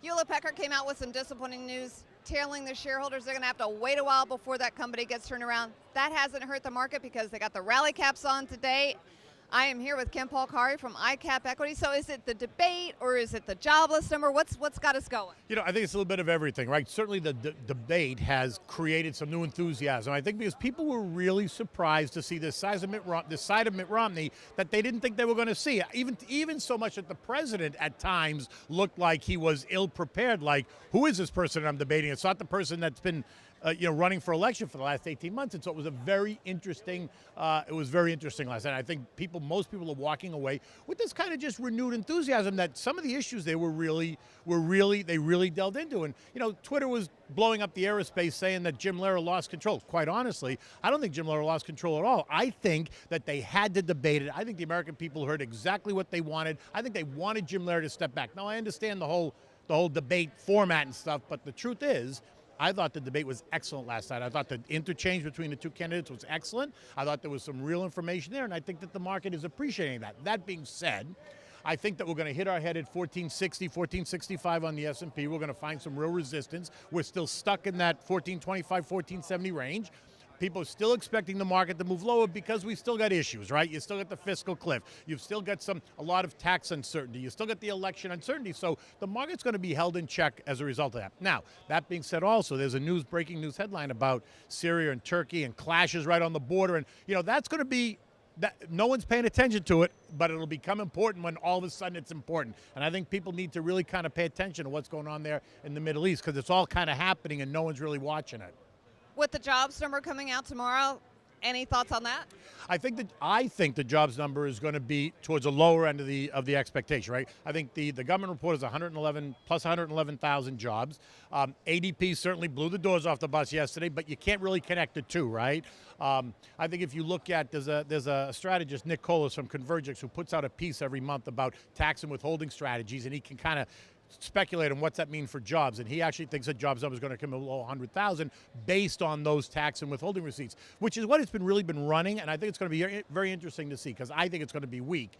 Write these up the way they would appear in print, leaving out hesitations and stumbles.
Hewlett Packard came out with some disappointing news, telling the shareholders they're going to have to wait a while before that company gets turned around. That hasn't hurt the market because they got the rally caps on today. I am here with Ken Polcari from iCap Equity. So is it the debate or is it the jobless number? What's got us going? You know, I think it's a little bit of everything, right? Certainly the debate has created some new enthusiasm. I think because people were really surprised to see this side of Mitt Romney that they didn't think they were going to see. Even so much that the president at times looked like he was ill-prepared, like, who is this person I'm debating? It's not the person that's been running for election for the last 18 months. And so it was very interesting last night. I think most people are walking away with this kind of just renewed enthusiasm that some of the issues they really delved into. And, Twitter was blowing up the aerospace saying that Jim Lehrer lost control. Quite honestly, I don't think Jim Lehrer lost control at all. I think that they had to debate it. I think the American people heard exactly what they wanted. I think they wanted Jim Lehrer to step back. Now, I understand the whole debate format and stuff, but the truth is, I thought the debate was excellent last night. I thought the interchange between the two candidates was excellent. I thought there was some real information there, and I think that the market is appreciating that. That being said, I think that we're going to hit our head at 1460, 1465 on the S&P. We're going to find some real resistance. We're still stuck in that 1425, 1470 range. People are still expecting the market to move lower because we still got issues, right? You still got the fiscal cliff. You've still got a lot of tax uncertainty. You still got the election uncertainty. So the market's going to be held in check as a result of that. Now, that being said also, there's a breaking news headline about Syria and Turkey and clashes right on the border. And, that's going to be, no one's paying attention to it, but it'll become important when all of a sudden it's important. And I think people need to really kind of pay attention to what's going on there in the Middle East because it's all kind of happening and no one's really watching it. With the jobs number coming out tomorrow, any thoughts on that? I think the jobs number is going to be towards the lower end of the expectation, right? I think the government report is 111,000 jobs. ADP certainly blew the doors off the bus yesterday, but you can't really connect the two, right? I think if you look at there's a strategist, Nick Colas from Convergix, who puts out a piece every month about tax and withholding strategies, and he can kind of speculate on what's that mean for jobs, and he actually thinks that jobs number is going to come below 100,000 based on those tax and withholding receipts, which is what it's really been running, and I think it's going to be very interesting to see because I think it's going to be weak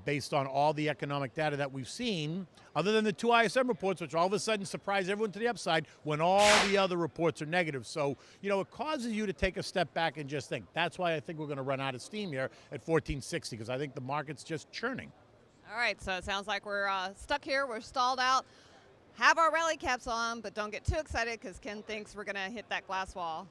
based on all the economic data that we've seen, other than the two ISM reports, which all of a sudden surprise everyone to the upside when all the other reports are negative. So, it causes you to take a step back and just think. That's why I think we're going to run out of steam here at 1460 because I think the market's just churning. All right, so it sounds like we're stuck here. We're stalled out. Have our rally caps on, but don't get too excited because Ken thinks we're going to hit that glass wall.